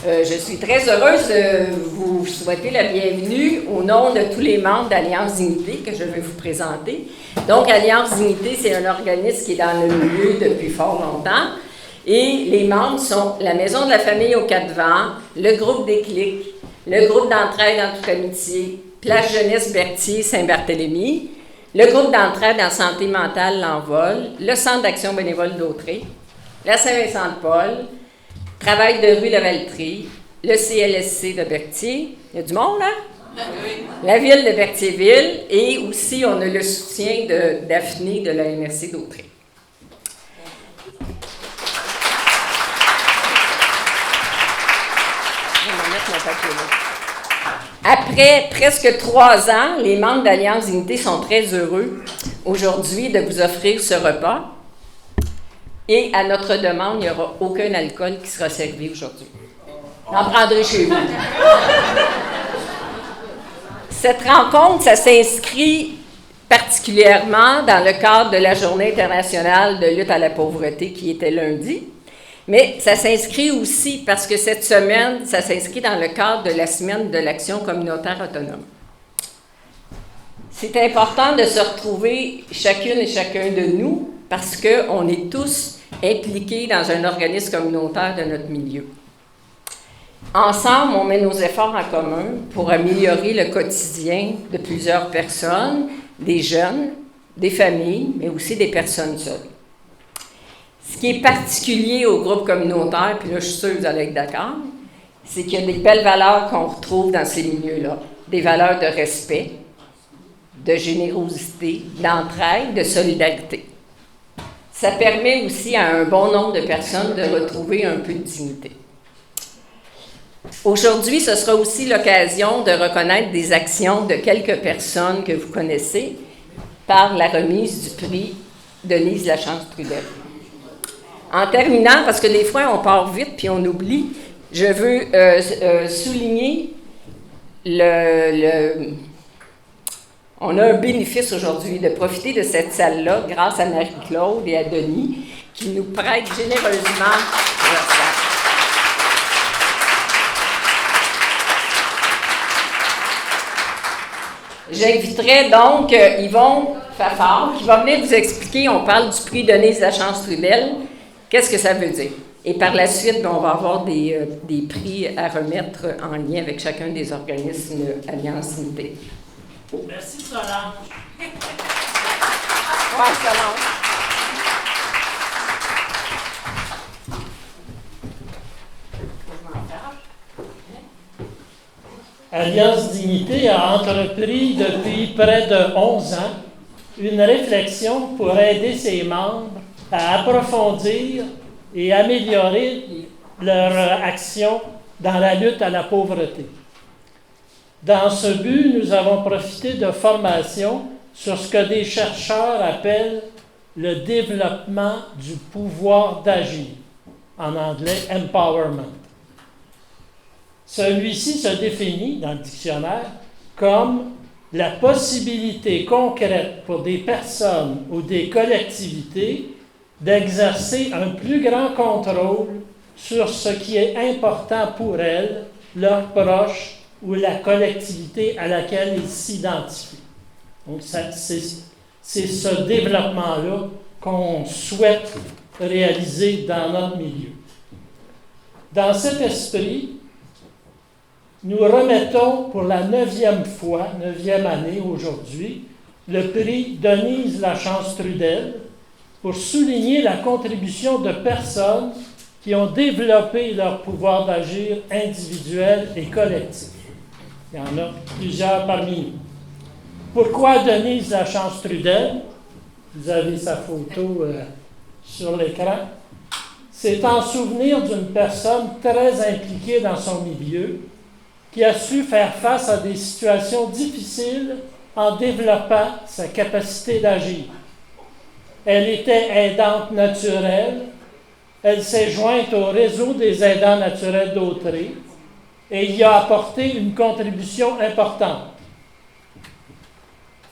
Je suis très heureuse de vous souhaiter la bienvenue au nom de tous les membres d'Alliance Dignité que je vais vous présenter. Donc, Alliance Dignité, c'est un organisme qui est dans le milieu depuis fort longtemps. Et les membres sont la Maison de la famille aux Quatre-Vents, le groupe Déclic, le groupe d'entraide en toute amitié, Place Jeunesse Berthier Saint-Barthélemy, le groupe d'entraide en santé mentale L'Envol, le Centre d'action bénévole d'Autrey, la Saint-Vincent-de-Paul, Travail de rue Lavaltrie, le CLSC de Berthier. Il y a du monde, là? Oui. La ville de Berthierville et aussi on a le soutien de Daphné de la MRC d'Autrey. Après presque 3 ans, les membres d'Alliance Dignité sont très heureux aujourd'hui de vous offrir ce repas. Et à notre demande, il n'y aura aucun alcool qui sera servi aujourd'hui. Vous en prendrez chez vous. Cette rencontre, ça s'inscrit particulièrement dans le cadre de la Journée internationale de lutte à la pauvreté qui était lundi. Mais ça s'inscrit aussi parce que cette semaine, ça s'inscrit dans le cadre de la semaine de l'action communautaire autonome. C'est important de se retrouver chacune et chacun de nous parce qu'on est tous impliqués dans un organisme communautaire de notre milieu. Ensemble, on met nos efforts en commun pour améliorer le quotidien de plusieurs personnes, des jeunes, des familles, mais aussi des personnes seules. Ce qui est particulier au groupe communautaire, puis là, je suis sûre que vous allez être d'accord, c'est qu'il y a des belles valeurs qu'on retrouve dans ces milieux-là. Des valeurs de respect, de générosité, d'entraide, de solidarité. Ça permet aussi à un bon nombre de personnes de retrouver un peu de dignité. Aujourd'hui, ce sera aussi l'occasion de reconnaître des actions de quelques personnes que vous connaissez par la remise du prix Denise Lachance-Trudel. En terminant, parce que des fois on part vite puis on oublie, je veux souligner on a un bénéfice aujourd'hui de profiter de cette salle-là grâce à Marie-Claude et à Denis qui nous prêtent généreusement leur salle. J'inviterai donc Yvon Fafard qui va venir vous expliquer, on parle du prix Denise Lachance-Trudel, qu'est-ce que ça veut dire. Et par la suite, on va avoir des prix à remettre en lien avec chacun des organismes Alliance Dignité. Merci Solange. Ouais, Solange. Alliance Dignité a entrepris depuis près de 11 ans une réflexion pour aider ses membres à approfondir et améliorer leur action dans la lutte à la pauvreté. Dans ce but, nous avons profité de formations sur ce que des chercheurs appellent le développement du pouvoir d'agir, en anglais « empowerment ». Celui-ci se définit dans le dictionnaire comme la possibilité concrète pour des personnes ou des collectivités d'exercer un plus grand contrôle sur ce qui est important pour elles, leurs proches ou la collectivité à laquelle ils s'identifient. Donc, c'est ce développement-là qu'on souhaite réaliser dans notre milieu. Dans cet esprit, nous remettons pour la 9e année aujourd'hui, le prix Denise Lachance-Trudel pour souligner la contribution de personnes qui ont développé leur pouvoir d'agir individuel et collectif. Il y en a plusieurs parmi nous. Pourquoi Denise Lachance-Trudel? Vous avez sa photo sur l'écran. C'est en souvenir d'une personne très impliquée dans son milieu, qui a su faire face à des situations difficiles en développant sa capacité d'agir. Elle était aidante naturelle, elle s'est jointe au réseau des aidants naturels d'Autrey et y a apporté une contribution importante.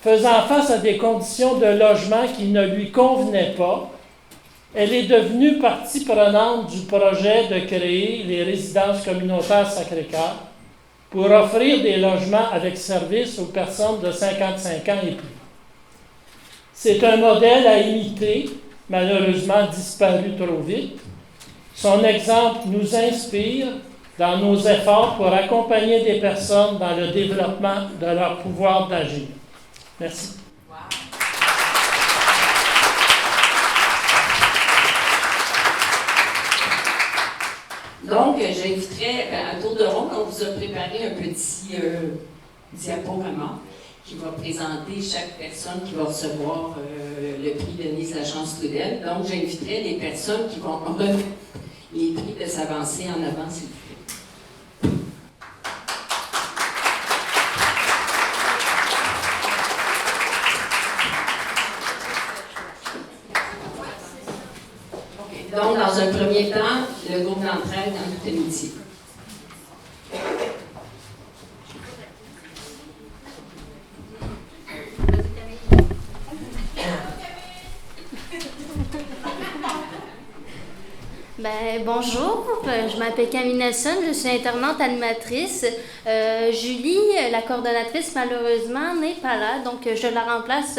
Faisant face à des conditions de logement qui ne lui convenaient pas, Elle est devenue partie prenante du projet de créer les résidences communautaires Sacré-Cœur pour offrir des logements avec service aux personnes de 55 ans et plus. C'est un modèle à imiter, malheureusement disparu trop vite. Son exemple nous inspire dans nos efforts pour accompagner des personnes dans le développement de leur pouvoir d'agir. Merci. Donc, j'inviterai à tour de rôle, on vous a préparé un petit diaporama qui va présenter chaque personne qui va recevoir le prix Denise Lachance Trudel. Donc, j'inviterai les personnes qui vont remettre les prix de s'avancer en avant, s'il vous plaît. Donc, dans un premier temps, le groupe d'entraide en toute amitié. Bonjour, je m'appelle Camille Nelson, je suis internante animatrice. Julie, la coordonnatrice, malheureusement, n'est pas là, donc je la remplace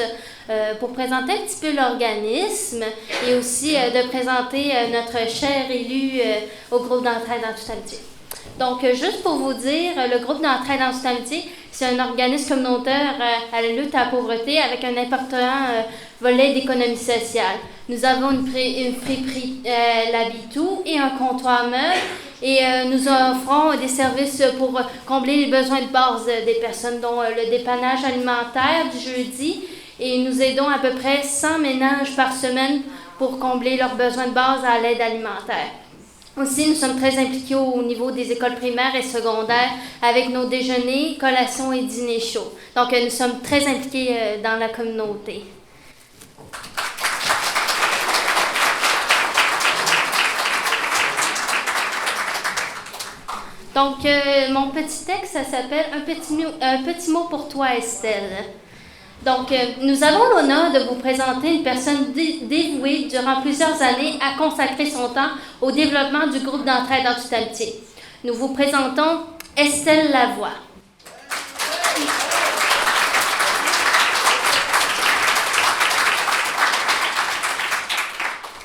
pour présenter un petit peu l'organisme et aussi de présenter notre cher élu au groupe d'entraide en toute amitié. Donc, juste pour vous dire, le groupe d'entraide en toute amitié, c'est un organisme communautaire à la lutte à la pauvreté avec un important volet d'économie sociale. Nous avons une friperie l'Habitou et un comptoir meuble et nous offrons des services pour combler les besoins de base des personnes, dont le dépannage alimentaire du jeudi, et nous aidons à peu près 100 ménages par semaine pour combler leurs besoins de base à l'aide alimentaire. Aussi, nous sommes très impliqués au niveau des écoles primaires et secondaires avec nos déjeuners, collations et dîners chauds. Donc, nous sommes très impliqués dans la communauté. Donc, mon petit texte, ça s'appelle un petit mot pour toi, Estelle. Donc, nous avons l'honneur de vous présenter une personne dévouée durant plusieurs années à consacrer son temps au développement du groupe d'entraide en toute amitié. Nous vous présentons Estelle Lavoie.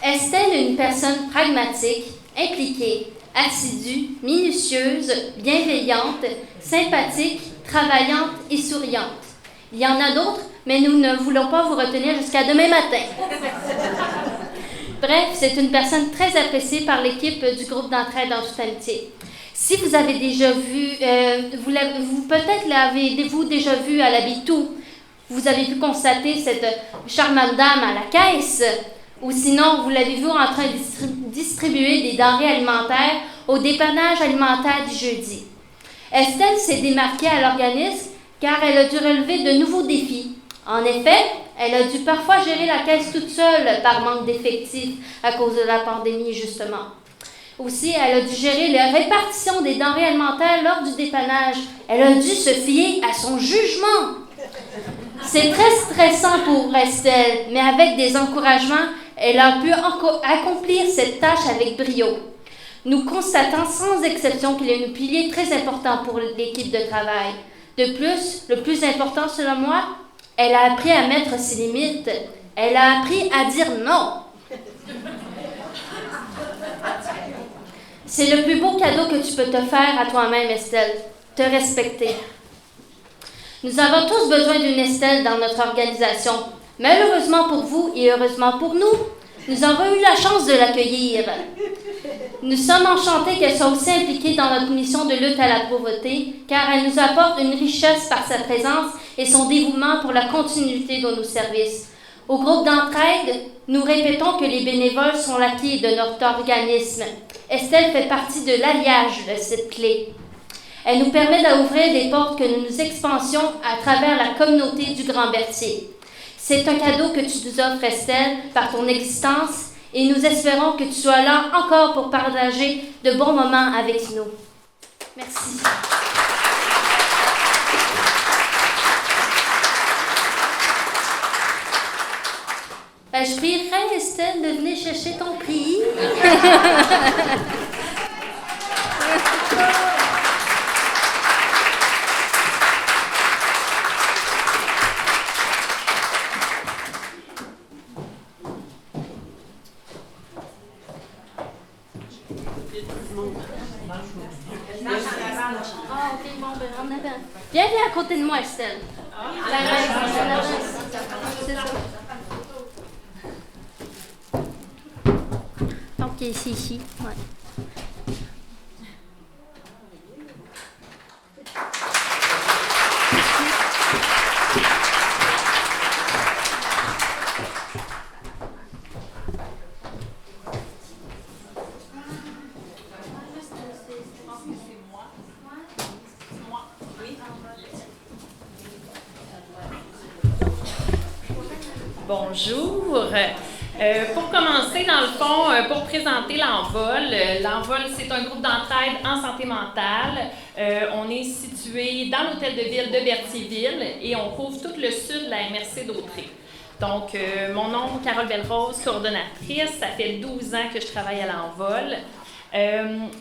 Estelle est une personne pragmatique, impliquée, assidue, minutieuse, bienveillante, sympathique, travaillante et souriante. Il y en a d'autres, mais nous ne voulons pas vous retenir jusqu'à demain matin. Bref, c'est une personne très appréciée par l'équipe du groupe d'entraide en toute amitié. Si vous avez déjà vu, peut-être l'avez-vous déjà vu à l'Habitou, vous avez pu constater cette charmante dame à la caisse, ou sinon vous l'avez vu en train de distribuer des denrées alimentaires au dépannage alimentaire du jeudi. Estelle s'est démarquée à l'organisme car elle a dû relever de nouveaux défis. En effet, elle a dû parfois gérer la caisse toute seule par manque d'effectifs à cause de la pandémie, justement. Aussi, elle a dû gérer la répartition des denrées alimentaires lors du dépannage. Elle a dû se fier à son jugement. C'est très stressant pour Estelle, mais avec des encouragements, elle a pu accomplir cette tâche avec brio. Nous constatons sans exception qu'il est un pilier très important pour l'équipe de travail. De plus, le plus important selon moi, elle a appris à mettre ses limites. Elle a appris à dire non. C'est le plus beau cadeau que tu peux te faire à toi-même, Estelle, te respecter. Nous avons tous besoin d'une Estelle dans notre organisation. Malheureusement pour vous et heureusement pour nous, nous avons eu la chance de l'accueillir. Nous sommes enchantés qu'elle soit aussi impliquée dans notre mission de lutte à la pauvreté, car elle nous apporte une richesse par sa présence et son dévouement pour la continuité de nos services. Au groupe d'entraide, nous répétons que les bénévoles sont la clé de notre organisme. Estelle fait partie de l'alliage de cette clé. Elle nous permet d'ouvrir des portes que nous expansions à travers la communauté du Grand Berthier. C'est un cadeau que tu nous offres, Estelle, par ton existence, et nous espérons que tu sois là encore pour partager de bons moments avec nous. Merci. Je prierai Estelle, de venir chercher ton prix. Ah, ok, bon, ben, en avant. Viens à côté de moi, Estelle. La reine, en avant. C'est ça. Ok, c'est ici. Ouais. Bonjour. Pour commencer, dans le fond, pour présenter l'Envol, l'Envol, c'est un groupe d'entraide en santé mentale. On est situé dans l'hôtel de ville de Berthierville et on couvre tout le sud de la MRC d'Autrey. Donc, mon nom, Carole Belrose, coordonnatrice. Ça fait 12 ans que je travaille à l'Envol.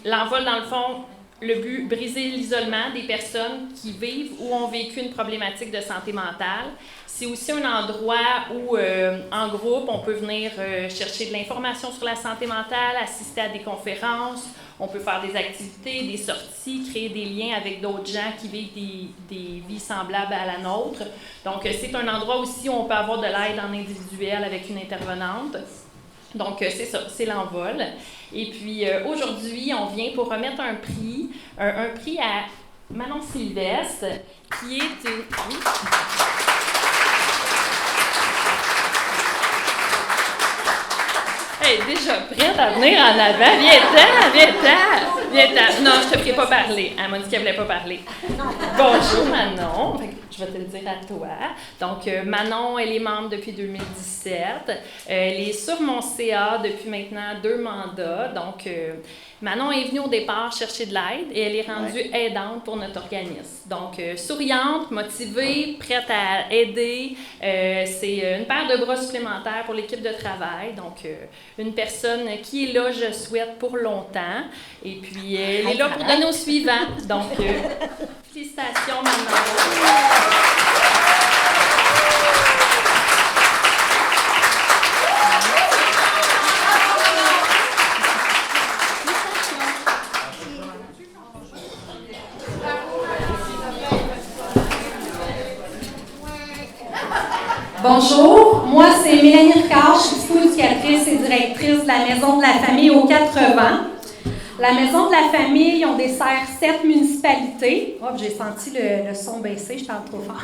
L'Envol, dans le fond, le but, briser l'isolement des personnes qui vivent ou ont vécu une problématique de santé mentale. C'est aussi un endroit où, en groupe, on peut venir chercher de l'information sur la santé mentale, assister à des conférences, on peut faire des activités, des sorties, créer des liens avec d'autres gens qui vivent des vies semblables à la nôtre. Donc, c'est un endroit aussi où on peut avoir de l'aide en individuel avec une intervenante. Donc, c'est ça, c'est l'Envol. Et puis, aujourd'hui, on vient pour remettre un prix à Manon Sylvestre, qui est une... Elle est déjà prête à venir en avant. Viens-t'en. Non, je te ferai pas parler. Elle m'a dit qu'elle voulait pas parler. Bonjour, Manon. Je vais te le dire à toi. Donc, Manon, elle est membre depuis 2017. Elle est sur mon CA depuis maintenant 2 mandats. Donc, Manon est venue au départ chercher de l'aide et elle est rendue aidante pour notre organisme. Donc, souriante, motivée, prête à aider. C'est une paire de bras supplémentaires pour l'équipe de travail. Donc, une personne qui est là, je souhaite, pour longtemps. Et puis, elle est là pour donner au suivant. Donc, félicitations, Manon. Bonjour, moi c'est Mélanie Ricard, je suis psycho-éducatrice et directrice de la Maison de la Famille aux 80. La Maison de la Famille, on dessert 7 municipalités. Oh, j'ai senti le son baisser, je parle trop fort.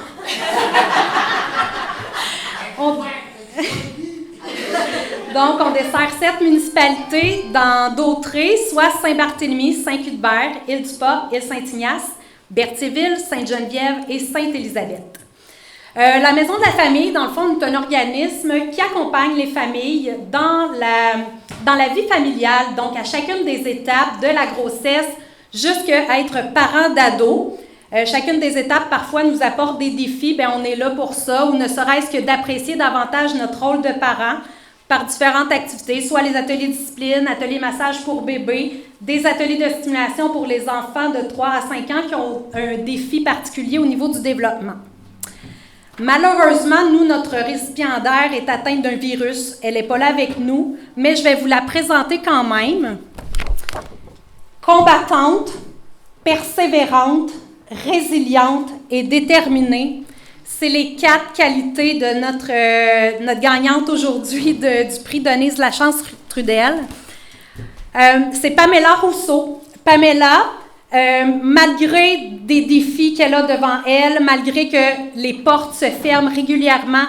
Donc, on dessert 7 municipalités dans d'Autrey, soit Saint-Barthélemy, Saint-Cuthbert, Île-du-Pas, Île-Saint-Ignace, Berthierville, Sainte-Geneviève et Sainte-Élisabeth. La Maison de la Famille, dans le fond, est un organisme qui accompagne les familles dans la vie familiale, donc à chacune des étapes de la grossesse jusqu'à être parent d'ado. Chacune des étapes, parfois, nous apporte des défis. Bien, on est là pour ça, ou ne serait-ce que d'apprécier davantage notre rôle de parent par différentes activités, soit les ateliers discipline, ateliers massage pour bébés, des ateliers de stimulation pour les enfants de 3 à 5 ans qui ont un défi particulier au niveau du développement. Malheureusement, nous, notre récipiendaire est atteinte d'un virus. Elle n'est pas là avec nous, mais je vais vous la présenter quand même. Combattante, persévérante, résiliente et déterminée. C'est les 4 qualités de notre gagnante aujourd'hui du prix Denise Lachance-Trudel. C'est Pamela Rousseau. Pamela, malgré des défis qu'elle a devant elle, malgré que les portes se ferment régulièrement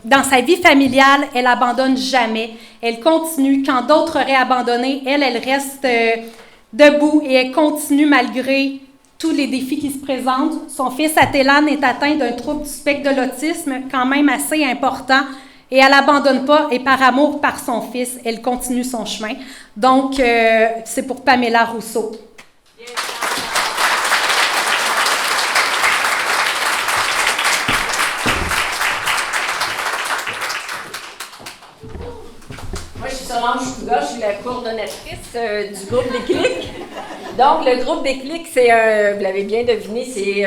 dans sa vie familiale, elle n'abandonne jamais. Elle continue. Quand d'autres auraient abandonné, elle reste debout et elle continue malgré tous les défis qui se présentent. Son fils Athélan est atteint d'un trouble du spectre de l'autisme quand même assez important. Et elle n'abandonne pas, et par amour par son fils, elle continue son chemin. Donc, c'est pour Pamela Rousseau. la coordonnatrice du groupe Déclic. Donc, le groupe Déclic, vous l'avez bien deviné, c'est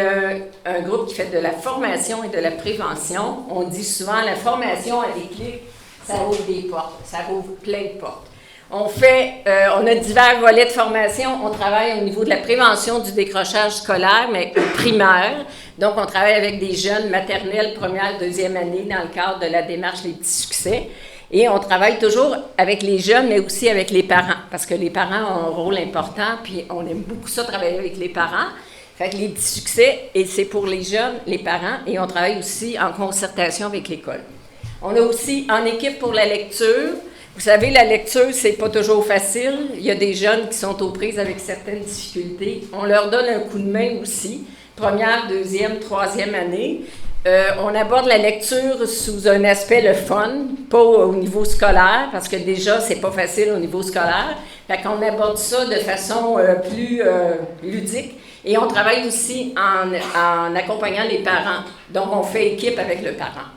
un groupe qui fait de la formation et de la prévention. On dit souvent, la formation à Déclic, ça ouvre des portes, ça ouvre plein de portes. On a divers volets de formation. On travaille au niveau de la prévention du décrochage scolaire, mais au primaire. Donc, on travaille avec des jeunes maternelles, première, deuxième année, dans le cadre de la démarche Les Petits Succès. Et on travaille toujours avec les jeunes, mais aussi avec les parents, parce que les parents ont un rôle important, puis on aime beaucoup ça, travailler avec les parents. Fait que Les Petits Succès, et c'est pour les jeunes, les parents, et on travaille aussi en concertation avec l'école. On a aussi en équipe pour la lecture. Vous savez, la lecture, c'est pas toujours facile. Il y a des jeunes qui sont aux prises avec certaines difficultés. On leur donne un coup de main aussi, première, deuxième, troisième année. On aborde la lecture sous un aspect le fun, pas au niveau scolaire, parce que déjà, c'est pas facile au niveau scolaire. Fait qu'on aborde ça de façon plus ludique. Et on travaille aussi en accompagnant les parents. Donc, on fait équipe avec le parent.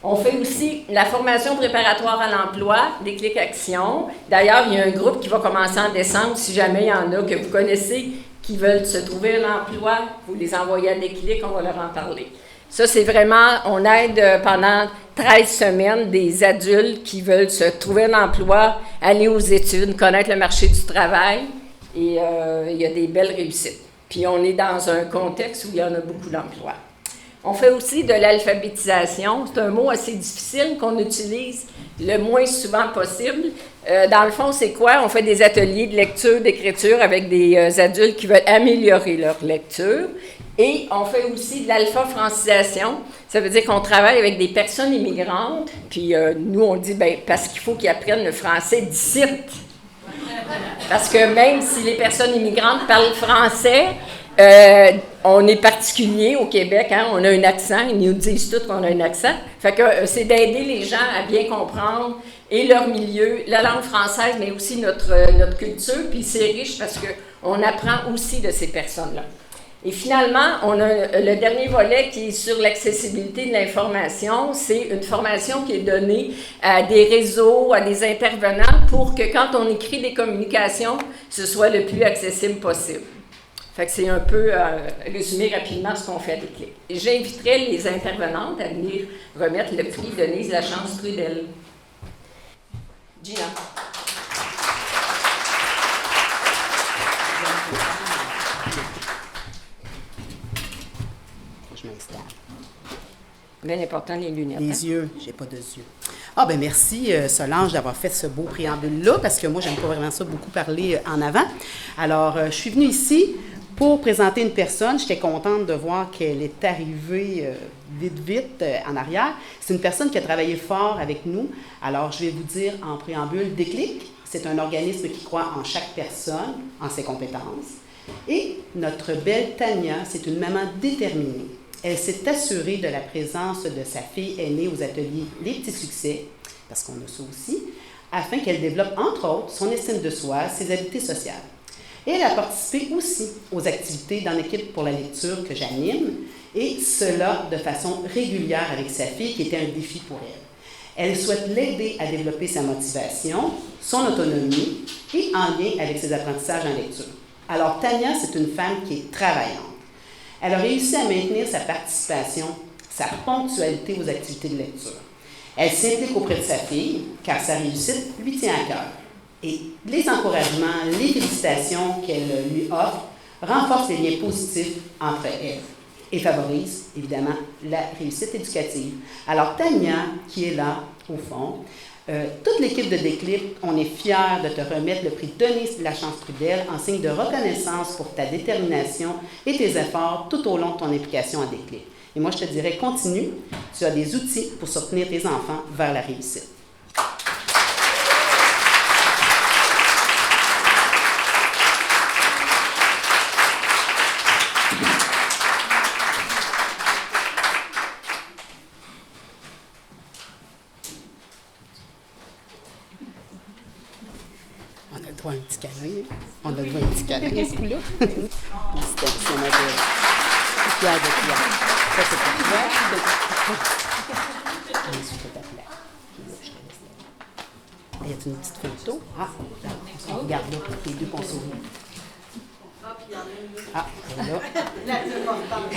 On fait aussi la formation préparatoire à l'emploi, Déclic Action. D'ailleurs, il y a un groupe qui va commencer en décembre, si jamais il y en a que vous connaissez qui veulent se trouver un emploi, vous les envoyez à Déclic, on va leur en parler. Ça, c'est vraiment, on aide pendant 13 semaines des adultes qui veulent se trouver un emploi, aller aux études, connaître le marché du travail, et il y a des belles réussites. Puis on est dans un contexte où il y en a beaucoup d'emplois. On fait aussi de l'alphabétisation. C'est un mot assez difficile qu'on utilise le moins souvent possible. Dans le fond, c'est quoi? On fait des ateliers de lecture, d'écriture avec des adultes qui veulent améliorer leur lecture. Et on fait aussi de l'alpha-francisation. Ça veut dire qu'on travaille avec des personnes immigrantes. Puis nous, on dit, bien, parce qu'il faut qu'ils apprennent le français d'ici. Parce que même si les personnes immigrantes parlent français, on est particulier au Québec, hein, on a un accent, ils nous disent tous qu'on a un accent. Fait que c'est d'aider les gens à bien comprendre et leur milieu, la langue française, mais aussi notre culture. Puis c'est riche parce qu'on apprend aussi de ces personnes-là. Et finalement, on a le dernier volet qui est sur l'accessibilité de l'information. C'est une formation qui est donnée à des réseaux, à des intervenants pour que quand on écrit des communications, ce soit le plus accessible possible. Fait que c'est un peu résumer rapidement ce qu'on fait à Déclic. J'inviterai les intervenantes à venir remettre le prix Denise Lachance-Trudel. Gina. Je m'installe. Bien important, les lunettes. Les yeux, j'ai pas de yeux. Ah ben merci Solange d'avoir fait ce beau préambule-là, parce que moi, j'aime pas vraiment ça beaucoup parler en avant. Alors, je suis venue ici pour présenter une personne. J'étais contente de voir qu'elle est arrivée vite en arrière. C'est une personne qui a travaillé fort avec nous. Alors, je vais vous dire en préambule, Déclic, c'est un organisme qui croit en chaque personne, en ses compétences. Et notre belle Tania, c'est une maman déterminée. Elle s'est assurée de la présence de sa fille aînée aux ateliers Les Petits Succès, parce qu'on a ça aussi, afin qu'elle développe, entre autres, son estime de soi, ses habiletés sociales. Et elle a participé aussi aux activités dans l'équipe pour la lecture que j'anime, et cela de façon régulière avec sa fille, qui était un défi pour elle. Elle souhaite l'aider à développer sa motivation, son autonomie et en lien avec ses apprentissages en lecture. Alors, Tania, c'est une femme qui est travaillante. Elle a réussi à maintenir sa participation, sa ponctualité aux activités de lecture. Elle s'implique auprès de sa fille, car sa réussite lui tient à cœur. Et les encouragements, les félicitations qu'elle lui offre renforcent les liens positifs entre elles et favorisent, évidemment, la réussite éducative. Alors, Tania, qui est là, au fond, toute l'équipe de Déclic, on est fiers de te remettre le prix Denise Lachance-Trudel en signe de reconnaissance pour ta détermination et tes efforts tout au long de ton implication à Déclic. Et moi, je te dirais, continue, tu as des outils pour soutenir tes enfants vers la réussite. Un petit câlin. On a besoin d'un petit câlin, ce coup-là. Félicitations, ma belle. Je suis fière de toi. Ça, c'est pour toi. Ensuite, ta plaque. Puis là, je te laisse. Y a-t-il une petite photo? Ah, on regarde là, les deux qu'on sourit. Ah, elle est là. La plus importante.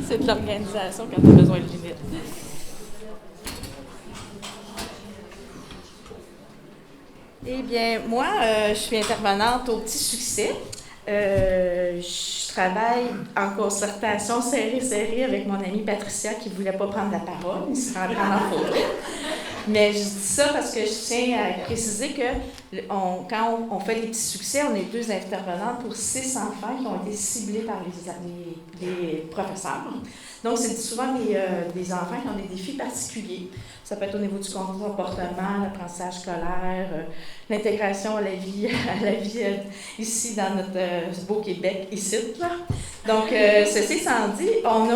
C'est de l'organisation quand tu as besoin de limite. Eh bien, moi, je suis intervenante au Petit Succès. Je travaille en concertation serrée avec mon amie Patricia qui ne voulait pas prendre la parole, il se rendrait en photo. Mais je dis ça parce que je tiens à préciser que quand on fait les Petits Succès, on est 2 intervenantes pour 6 enfants qui ont été ciblés par les professeurs. Donc, c'est souvent des enfants qui ont des défis particuliers. Ça peut être au niveau du comportement, l'apprentissage scolaire, l'intégration à la vie ici dans notre beau Québec, ici. Là. Donc, ceci étant dit, on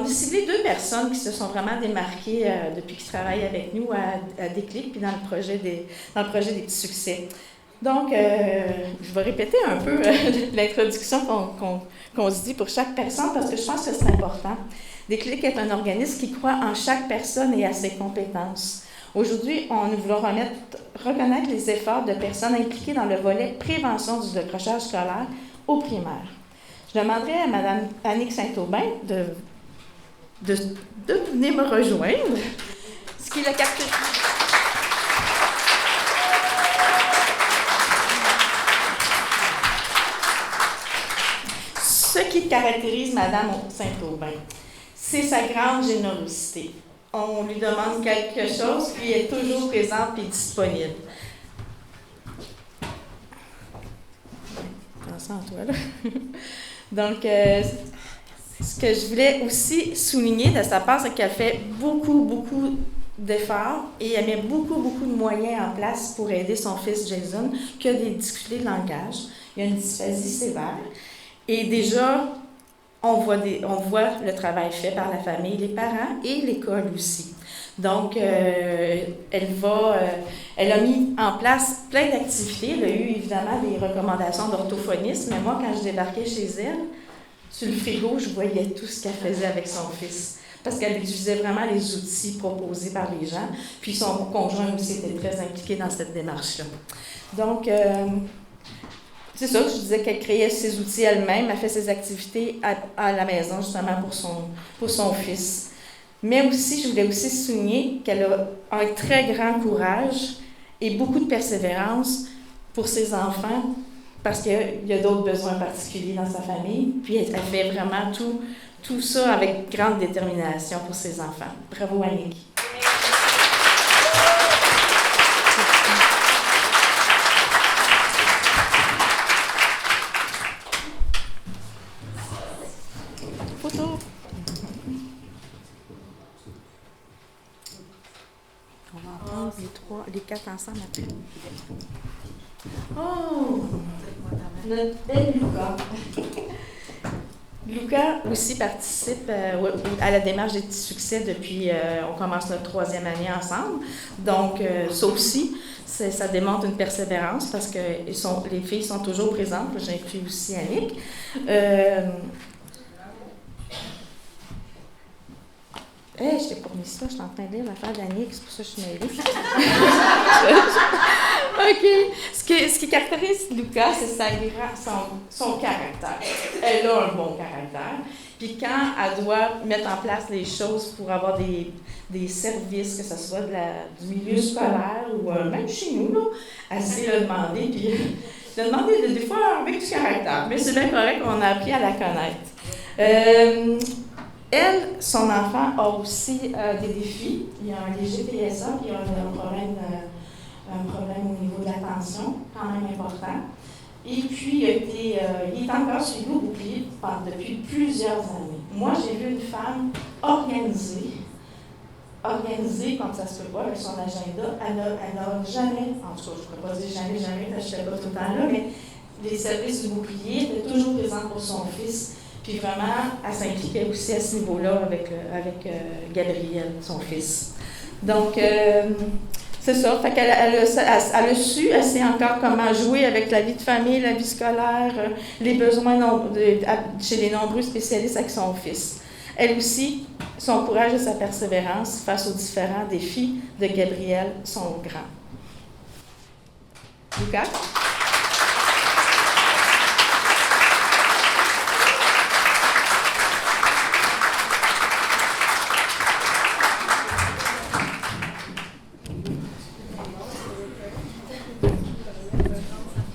a ciblé 2 personnes qui se sont vraiment démarquées depuis qu'ils travaillent avec nous à Déclic puis dans le projet des Petits Succès. Donc, je vais répéter un peu l'introduction qu'on se dit pour chaque personne parce que je pense que c'est important. Déclic est un organisme qui croit en chaque personne et à ses compétences. Aujourd'hui, nous voulons reconnaître les efforts de personnes impliquées dans le volet prévention du décrochage scolaire au primaire. Je demanderai à Mme Annick Saint-Aubin de venir me rejoindre, ce qui est la caractérise. Ce qui caractérise Mme Saint-Aubin, c'est sa grande générosité. On lui demande quelque chose, puis elle est toujours présente et disponible. Attention à toi, là. Donc, ce que je voulais aussi souligner de sa part, c'est qu'elle fait beaucoup d'efforts et elle met beaucoup de moyens en place pour aider son fils Jason qui a des difficultés de langage. Il a une dysphasie sévère. Et déjà, on voit le travail fait par la famille, les parents et l'école aussi. Donc, elle a mis en place plein d'activités. Elle a eu évidemment des recommandations d'orthophonisme, mais moi, quand je débarquais chez elle, sur le frigo, je voyais tout ce qu'elle faisait avec son fils. Parce qu'elle utilisait vraiment les outils proposés par les gens. Puis son conjoint aussi était très impliqué dans cette démarche-là. Donc, c'est ça que je disais qu'elle créait ses outils elle-même, elle fait ses activités à la maison justement pour son fils. Mais aussi, je voulais aussi souligner qu'elle a un très grand courage et beaucoup de persévérance pour ses enfants parce qu'il y a d'autres besoins particuliers dans sa famille. Puis elle fait vraiment tout ça avec grande détermination pour ses enfants. Bravo Annick. Photo. On va prendre les 4 ensemble après. Oh! Notre belle Luca. Luca aussi participe à la démarche des Petits Succès depuis, on commence notre 3e année ensemble. Donc, ça aussi, ça démontre une persévérance parce que les filles sont toujours présentes. J'inclus aussi Annick. Je t'ai pas mis ça, je suis en train de lire l'affaire d'Annick, c'est pour ça que je suis mêlée. OK. Ce qui caractérise Luca, c'est son caractère. Elle a un bon caractère. Puis quand elle doit mettre en place les choses pour avoir des services, que ce soit du milieu scolaire ou même chez nous, là, elle sait le demander. Puis le demander des fois avec du caractère. Mais c'est bien correct, on a appris à la connaître. Elle, son enfant, a aussi des défis. Il y a un léger TSA, puis il y a un problème au niveau de l'attention, quand même important. Et puis, il est encore suivi au bouclier depuis plusieurs années. Moi, j'ai vu une femme organisée comme ça se peut pas, avec son agenda. Elle n'a jamais, en tout cas, je ne pourrais pas dire jamais, parce que je n'étais pas tout le temps là, mais les services du bouclier étaient toujours présents pour son fils. Puis vraiment, elle s'impliquait aussi à ce niveau-là avec Gabriel, son fils. Donc, c'est ça. Fait qu'elle elle a su, elle sait encore comment jouer avec la vie de famille, la vie scolaire, les besoins chez les nombreux spécialistes avec son fils. Elle aussi, son courage et sa persévérance face aux différents défis de Gabrielle sont grands. Lucas?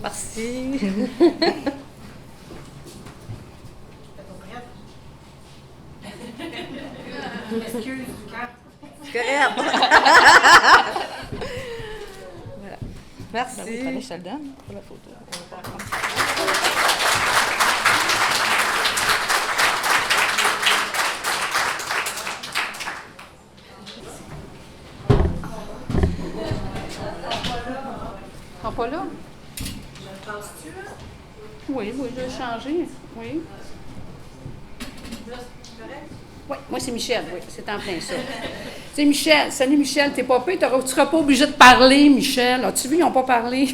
Merci. Excuse, Lucas. Correct. Voilà. Merci. Ben oui, fallait que je te le donne pour la photo. Ils sont pas là? Oui, je vais changer. Oui. Oui, moi c'est Michel, oui, c'est en plein ça. C'est Michel, salut Michel, t'es pas pire, tu seras pas obligé de parler, Michel. As-tu vu, ils n'ont pas parlé.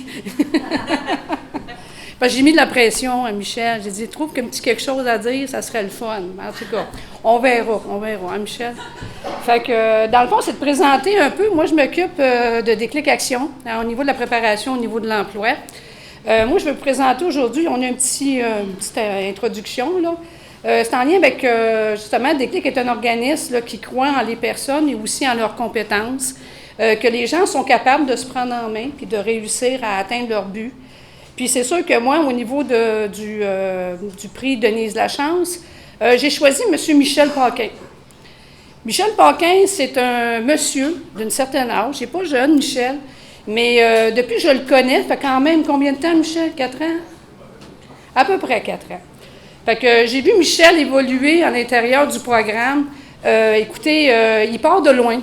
Parce que j'ai mis de la pression à Michel. J'ai dit, trouve qu'un petit quelque chose à dire, ça serait le fun. En tout cas, on verra, hein, Michel? Fait que, dans le fond, c'est de présenter un peu. Moi, je m'occupe de Déclic Action, au niveau de la préparation, au niveau de l'emploi. Moi, je vais vous présenter aujourd'hui, on a une petite introduction, là. C'est en lien avec, justement, Déclic est un organisme là, qui croit en les personnes et aussi en leurs compétences, que les gens sont capables de se prendre en main puis de réussir à atteindre leur but. Puis c'est sûr que moi, au niveau du prix Denise Lachance, j'ai choisi M. Michel Paquin. Michel Paquin, c'est un monsieur d'une certaine âge. Il n'est pas jeune, Michel, mais depuis que je le connais, ça fait quand même combien de temps, Michel? 4 ans? À peu près 4 ans. Fait que j'ai vu Michel évoluer à l'intérieur du programme. Écoutez, il part de loin.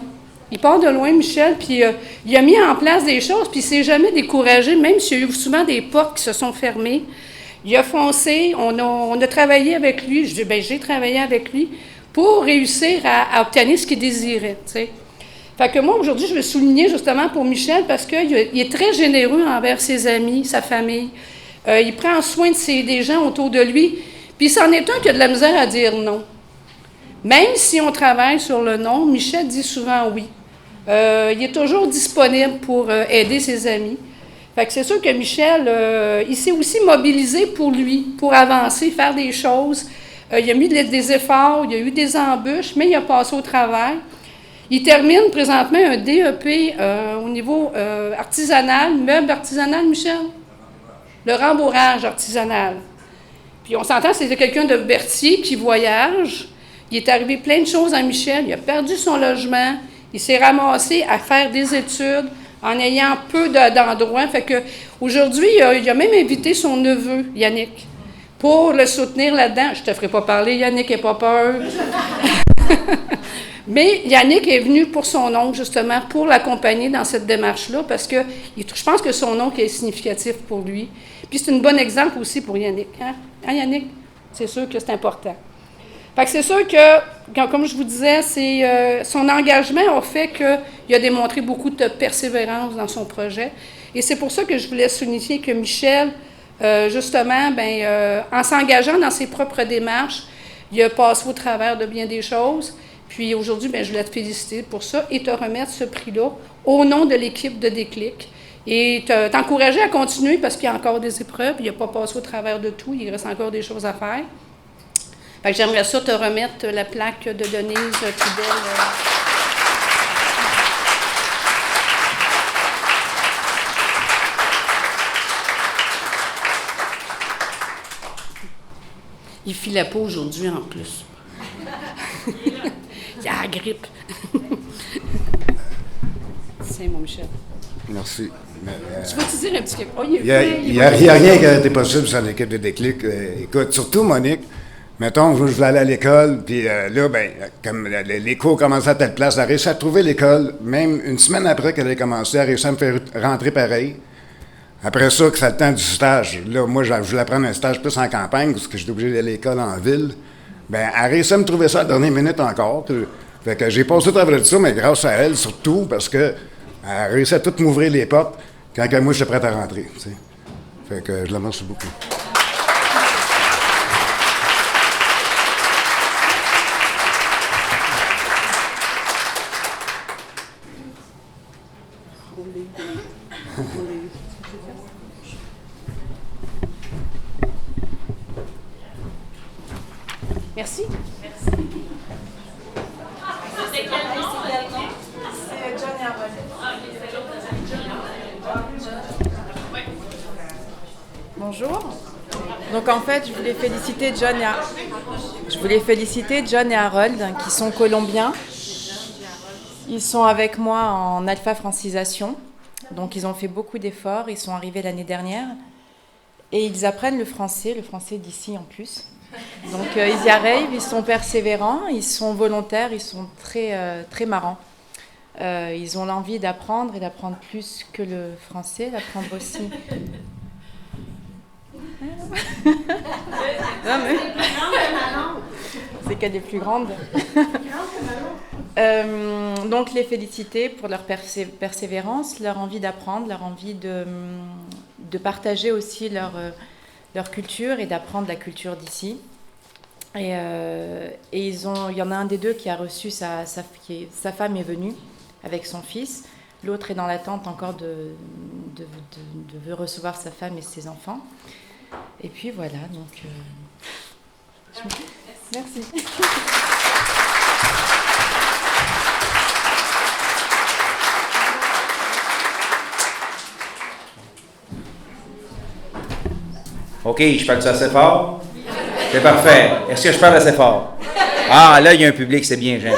Il part de loin, Michel, puis il a mis en place des choses, puis il ne s'est jamais découragé, même s'il y a eu souvent des portes qui se sont fermées. Il a foncé, on a travaillé avec lui, je dis, bien, j'ai travaillé avec lui pour réussir à obtenir ce qu'il désirait, tu sais. Fait que moi, aujourd'hui, je veux souligner justement pour Michel, parce qu'il est très généreux envers ses amis, sa famille. Il prend soin des gens autour de lui, puis c'en est un qui a de la misère à dire non. Même si on travaille sur le non, Michel dit souvent oui. Il est toujours disponible pour aider ses amis. Fait que c'est sûr que Michel, il s'est aussi mobilisé pour lui, pour avancer, faire des choses. Il a mis des efforts, il y a eu des embûches, mais il a passé au travail. Il termine présentement un DEP au niveau artisanal, meuble artisanal, Michel? Le rembourrage artisanal. Puis on s'entend, c'est quelqu'un de Berthier qui voyage. Il est arrivé plein de choses à Michel. Il a perdu son logement. Il s'est ramassé à faire des études en ayant peu d'endroits. Fait que aujourd'hui, il a même invité son neveu, Yannick, pour le soutenir là-dedans. Je ne te ferai pas parler, Yannick, n'aie pas peur. Mais Yannick est venu pour son oncle, justement, pour l'accompagner dans cette démarche-là, parce que je pense que son oncle est significatif pour lui. Puis c'est un bon exemple aussi pour Yannick. Hein, Yannick? C'est sûr que c'est important. Fait que c'est sûr que, comme je vous disais, son engagement a fait qu'il a démontré beaucoup de persévérance dans son projet. Et c'est pour ça que je voulais souligner que Michel, justement, en s'engageant dans ses propres démarches, il a passé au travers de bien des choses. Puis aujourd'hui, je voulais te féliciter pour ça et te remettre ce prix-là au nom de l'équipe de Déclic. Et t'encourager à continuer parce qu'il y a encore des épreuves, il n'a pas passé au travers de tout, il reste encore des choses à faire. Fait que j'aimerais ça te remettre la plaque de Denise Fidel. Il filait pas aujourd'hui en plus. Il a la grippe. C'est mon Michel. Merci. Tu veux te dire un petit quelque chose? Il n'y a rien qui a été possible sur l'équipe de Déclic. Écoute, surtout Monique, mettons, je voulais aller à l'école, puis là, comme les cours commençaient à telle place, elle a réussi à trouver l'école, même une semaine après qu'elle ait commencé, elle a réussi à me faire rentrer pareil. Après ça, que c'est le temps du stage, là, moi, je voulais prendre un stage plus en campagne, parce que j'étais obligé d'aller à l'école en ville. Elle a réussi à me trouver ça à la dernière minute encore. Fait que j'ai passé au travers de ça, mais grâce à elle, surtout, parce qu'elle a réussi à tout m'ouvrir les portes quand moi, j'étais prêt à rentrer. Tu sais. Fait que je la remercie beaucoup. Merci. C'est quel nom? C'est John et Harold. Bonjour. Donc en fait, je voulais féliciter John et Harold, qui sont colombiens. Ils sont avec moi en alpha francisation. Donc ils ont fait beaucoup d'efforts. Ils sont arrivés l'année dernière. Et ils apprennent le français d'ici en plus. Donc ils y arrivent, ils sont persévérants, ils sont volontaires, ils sont très, très marrants. Ils ont l'envie d'apprendre et d'apprendre plus que le français, d'apprendre aussi. Non, mais... C'est qu'elle est plus grande. Donc les féliciter pour leur persévérance, leur envie d'apprendre, leur envie de partager aussi leur culture et d'apprendre la culture d'ici. Et il y en a un des deux qui a reçu sa femme est venue avec son fils. L'autre est dans l'attente encore de recevoir sa femme et ses enfants. Et puis voilà, donc... Merci. OK, je parle assez fort? C'est parfait. Est-ce que je parle assez fort? Ah, là, il y a un public, c'est bien jeune.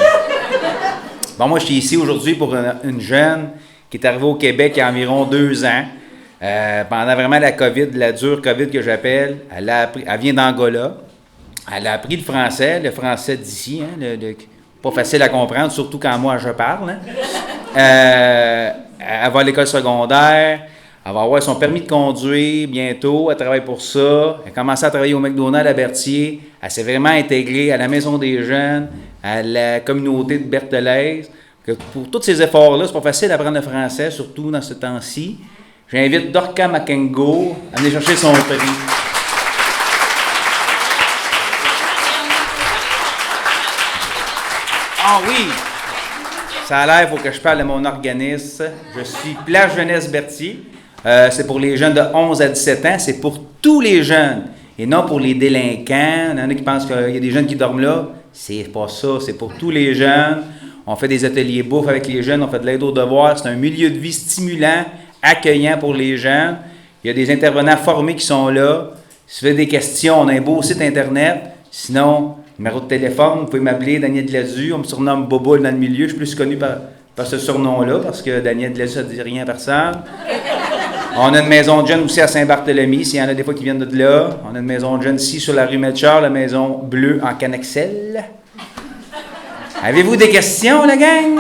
Bon, moi, je suis ici aujourd'hui pour une jeune qui est arrivée au Québec il y a environ 2 ans. Pendant vraiment la COVID, la dure COVID que j'appelle. Elle vient d'Angola. Elle a appris le français d'ici, hein, pas facile à comprendre, surtout quand moi je parle. Hein. Elle va à l'école secondaire. Elle va avoir son permis de conduire bientôt. Elle travaille pour ça. Elle a commencé à travailler au McDonald's à Berthier. Elle s'est vraiment intégrée à la Maison des jeunes, à la communauté de Berthelaise. Pour tous ces efforts-là, c'est pas facile d'apprendre le français, surtout dans ce temps-ci. J'invite Dorca Makengo à venir chercher son prix. Ah oui! Ça a l'air, il faut que je parle de mon organisme. Je suis Plage Jeunesse Berthier. C'est pour les jeunes de 11 à 17 ans. C'est pour tous les jeunes et non pour les délinquants. Il y en a qui pensent qu'il y a des jeunes qui dorment là. C'est pas ça. C'est pour tous les jeunes. On fait des ateliers bouffe avec les jeunes. On fait de l'aide aux devoirs. C'est un milieu de vie stimulant, accueillant pour les jeunes. Il y a des intervenants formés qui sont là. Si vous avez des questions, on a un beau site Internet. Sinon, numéro de téléphone, vous pouvez m'appeler Daniel Delazu. On me surnomme Bobo dans le milieu. Je suis plus connu par ce surnom-là parce que Daniel Delazu, ça ne dit rien à personne. On a une maison de jeunes aussi à Saint-Barthélemy, s'il y en a des fois qui viennent de là. On a une maison de jeunes ici sur la rue Melchior, la maison bleue en Canaxel. Avez-vous des questions, la gang?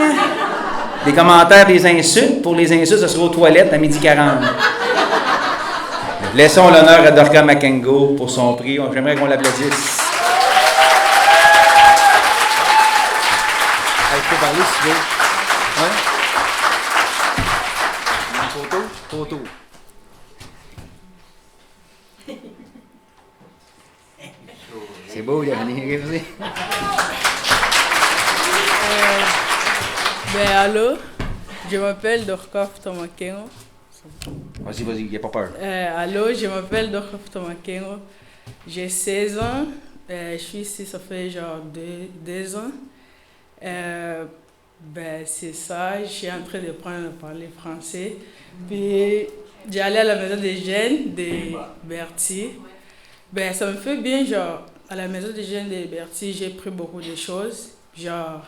Des commentaires, des insultes? Pour les insultes, ce sera aux toilettes à 12h40. Laissons l'honneur à Dorca Makengo pour son prix. J'aimerais qu'on l'applaudisse. Je peux parler si tu veux. Hein? Photo. C'est beau, il y a rien. Allô, je m'appelle Dorca Makengo. Vas-y, il n'y a pas peur. Allô, je m'appelle Dorca Makengo. J'ai 16 ans. Je suis ici, ça fait genre 2 ans. C'est ça, je suis en train de prendre à parler français. Puis, j'allais à la maison des jeunes de Berthier. Ça me fait bien, genre, à la maison des jeunes de Berthier, j'ai pris beaucoup de choses. Genre,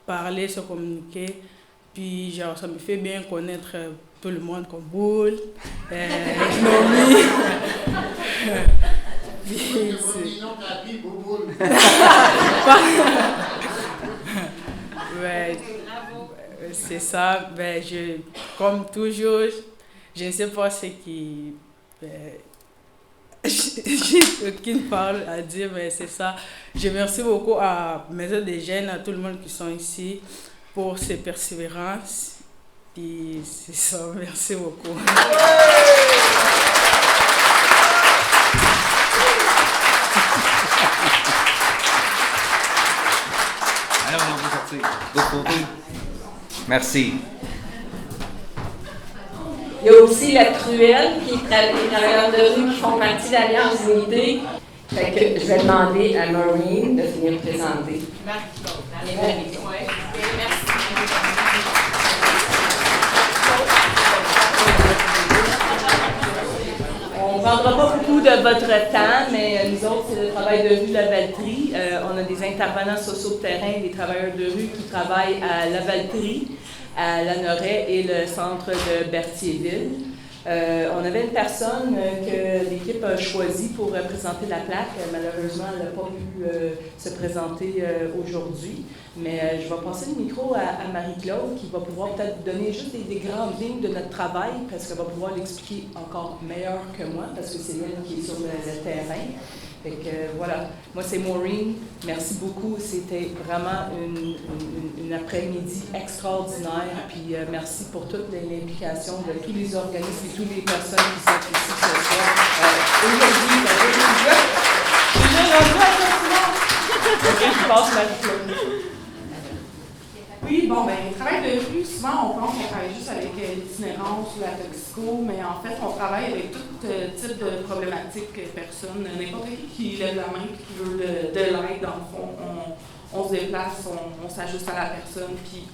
parler, se communiquer. Puis, genre, ça me fait bien connaître tout le monde comme Boule, Nomi. C'est ça. Comme toujours, je ne sais pas ce qui... j'ai aucune parole à dire, mais c'est ça. Je remercie beaucoup à Maison des Jeunes, à tout le monde qui sont ici pour ces persévérances. Et c'est ça, merci beaucoup. Alors, on va sortir. D'autres photos. Merci. Il y a aussi la Truelle, qui est les travailleurs de rue qui font partie de l'Alliance Unité. Fait que je vais demander à Maureen de venir présenter. Merci. On ne prendra pas beaucoup de votre temps, mais nous autres, c'est le travail de rue de la Valterie. On a des intervenants sociaux de terrain, des travailleurs de rue qui travaillent à la Valterie, à Lanoret et le centre de Berthierville. On avait une personne que l'équipe a choisie pour présenter la plaque. Malheureusement, elle n'a pas pu se présenter aujourd'hui. Mais je vais passer le micro à Marie-Claude qui va pouvoir peut-être donner juste des grandes lignes de notre travail parce qu'elle va pouvoir l'expliquer encore meilleur que moi parce que c'est elle qui est sur le terrain. Fait que voilà, moi c'est Maureen, merci beaucoup, c'était vraiment une après-midi extraordinaire, puis merci pour toute l'implication de tous les organismes et toutes les personnes qui sont ici ce soir. Aujourd'hui, je passe Marie-Claude. Oui, bon, ben, le travail de rue, souvent, on pense qu'on travaille juste avec l'itinérance ou la toxico, mais en fait, on travaille avec tout type de problématiques, personnes, n'importe qui lève la main et qui veut de l'aide, dans le fond, on se déplace, on s'ajuste à la personne, puis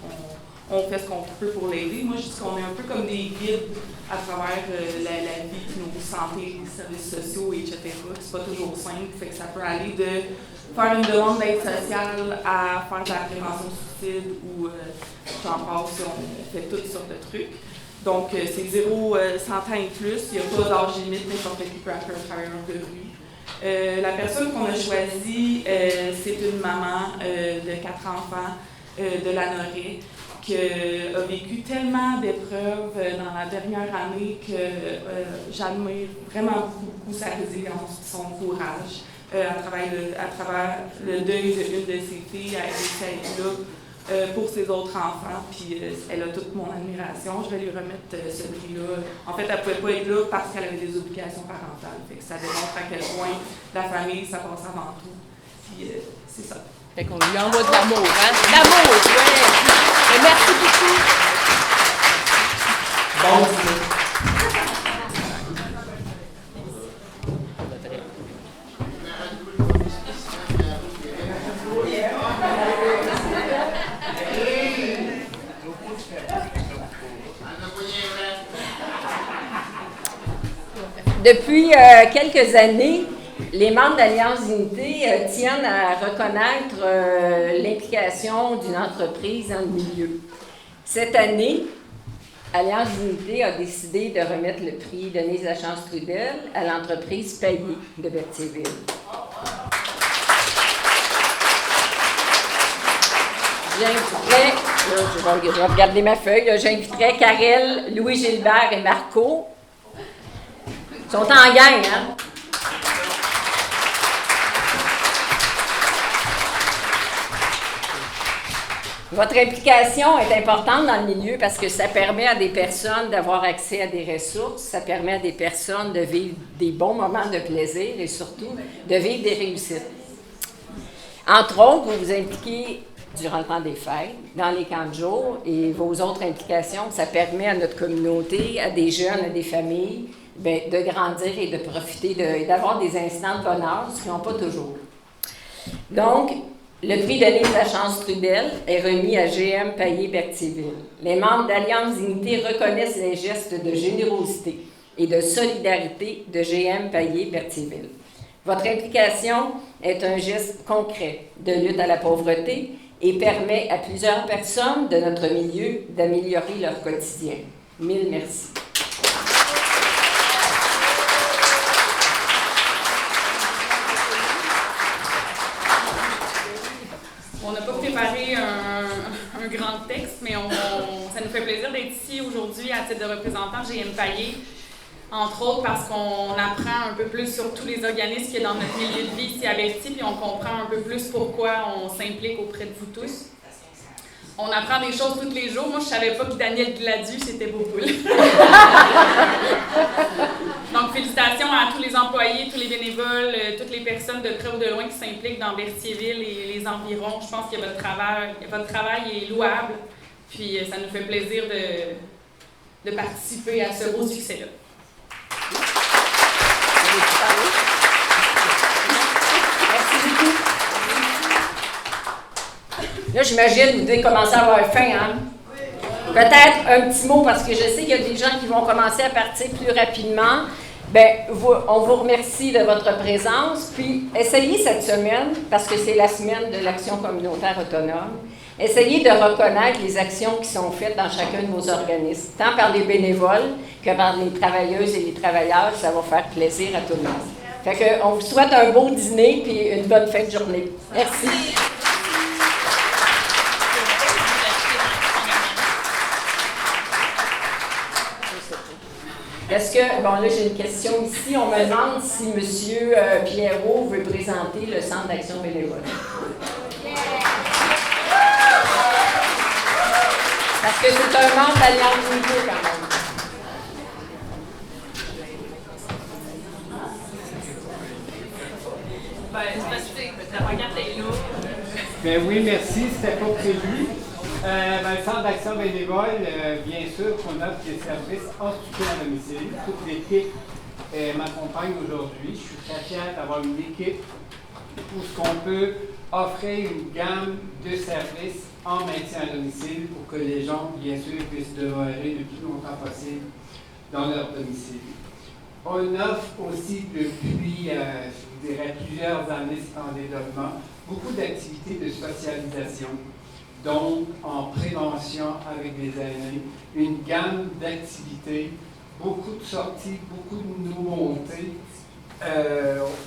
on fait ce qu'on peut pour l'aider. Moi, je dis qu'on est un peu comme des guides à travers la vie, nos santé, les services sociaux, etc. C'est pas toujours simple, fait que ça peut aller de faire une demande d'aide sociale à faire de la prévention suicide ou j'en passe, on fait toutes sortes de trucs. Donc, c'est 100 ans et plus, il n'y a pas d'âge limite, n'importe qui peut être un travailleur de rue. La personne qu'on a choisie, c'est une maman de 4 enfants de Lanoret qui a vécu tellement d'épreuves dans la dernière année que j'admire vraiment beaucoup sa résilience, son courage. À travers le deuil d'une de ses filles, elle a réussi à être là pour ses autres enfants, puis elle a toute mon admiration. Je vais lui remettre ce prix-là. En fait, elle ne pouvait pas être là parce qu'elle avait des obligations parentales. Fait que ça démontre à quel point la famille, ça passe avant tout. Puis c'est ça. Fait qu'on lui envoie de l'amour, hein? L'amour, ouais! Et merci beaucoup! Bon dîner. Depuis quelques années, les membres d'Alliance Unité tiennent à reconnaître l'implication d'une entreprise dans le milieu. Cette année, Alliance Unité a décidé de remettre le prix Denise Lachance-Trudel à l'entreprise Payé de Berthierville. J'inviterais, je vais regarder ma feuille, j'inviterais Karel, Louis-Gilbert et Marco. Ils sont en gang, hein? Votre implication est importante dans le milieu parce que ça permet à des personnes d'avoir accès à des ressources, ça permet à des personnes de vivre des bons moments de plaisir et surtout de vivre des réussites. Entre autres, vous vous impliquez durant le temps des fêtes, dans les camps de jour et vos autres implications, ça permet à notre communauté, à des jeunes, à des familles, de grandir et de profiter, d'avoir des instants de bonheur, ce qu'ils n'ont pas toujours. Donc, le prix Denise Lachance-Trudel est remis à GM Payé Berthierville. Les membres d'Alliance Unité reconnaissent les gestes de générosité et de solidarité de GM Payé Berthierville. Votre implication est un geste concret de lutte à la pauvreté et permet à plusieurs personnes de notre milieu d'améliorer leur quotidien. Mille merci. On n'a pas préparé un grand texte, mais ça nous fait plaisir d'être ici aujourd'hui à titre de représentant GM Payé Entre autres parce qu'on apprend un peu plus sur tous les organismes qu'il y a dans notre milieu de vie ici à Berthier, puis on comprend un peu plus pourquoi on s'implique auprès de vous tous. On apprend des choses tous les jours. Moi, je ne savais pas que Daniel Gladu, c'était Beaupoul. Donc, félicitations à tous les employés, tous les bénévoles, toutes les personnes de près ou de loin qui s'impliquent dans Berthierville et les environs. Je pense que votre travail est louable. Puis, ça nous fait plaisir de participer à ce beau succès-là. Merci beaucoup. Là, j'imagine que vous devez commencer à avoir faim, hein? Peut-être un petit mot, parce que je sais qu'il y a des gens qui vont commencer à partir plus rapidement. Bien, on vous remercie de votre présence. Puis, essayez cette semaine, parce que c'est la semaine de l'action communautaire autonome, essayez de reconnaître les actions qui sont faites dans chacun de vos organismes, tant par les bénévoles que par les travailleuses et les travailleurs. Ça va faire plaisir à tout le monde. Fait que, on vous souhaite un beau dîner puis une bonne fin de journée. Merci. Est-ce que, bon là j'ai une question ici, on me demande si M. Pierrot veut présenter le Centre d'action bénévole. Parce que c'est un membre d'Alliance Unité quand même. La pancarte est là. Ben oui, merci, c'était pas prévu. Le Centre d'action bénévole, bien sûr qu'on offre des services en soutien à domicile. Toute l'équipe m'accompagne aujourd'hui. Je suis très fier d'avoir une équipe où on peut offrir une gamme de services en maintien à domicile pour que les gens, bien sûr, puissent demeurer le plus longtemps possible dans leur domicile. On offre aussi depuis, je dirais, plusieurs années, c'est en développement, beaucoup d'activités de socialisation. Donc, en prévention avec les aînés, une gamme d'activités, beaucoup de sorties, beaucoup de nouveautés.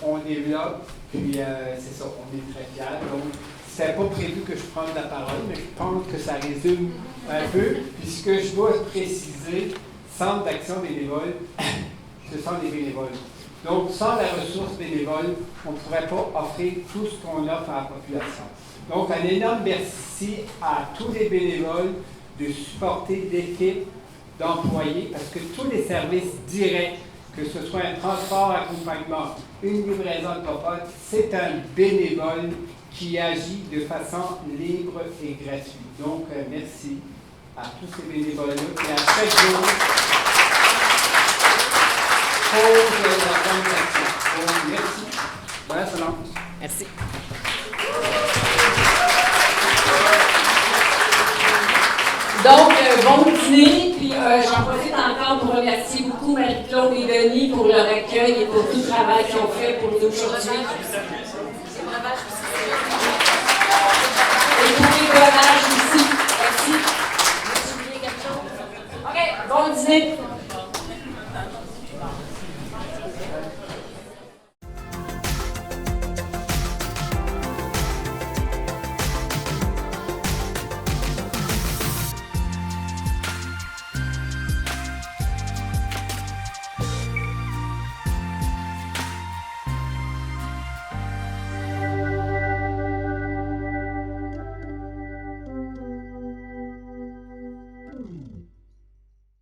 On développe, puis c'est ça, on est très fiers. Donc, c'était pas prévu que je prenne la parole, mais je pense que ça résume un peu. Puis ce que je dois préciser, Centre d'action bénévole, ce sont des bénévoles. Donc, sans la ressource bénévole, on ne pourrait pas offrir tout ce qu'on offre à la population. Donc, un énorme merci à tous les bénévoles de supporter l'équipe d'employés parce que tous les services directs, que ce soit un transport, accompagnement, une livraison de popote, c'est un bénévole qui agit de façon libre et gratuite. Donc, merci à tous ces bénévoles-là et à chaque jour pour la bonne action. Donc, merci. Voilà, Solange. Merci. Donc, bon dîner, puis j'en profite encore pour remercier beaucoup Marie-Claude et Denis pour leur accueil et pour tout le travail qu'ils ont fait pour nous aujourd'hui. Et pour les gonages aussi. Merci. OK, bon dîner.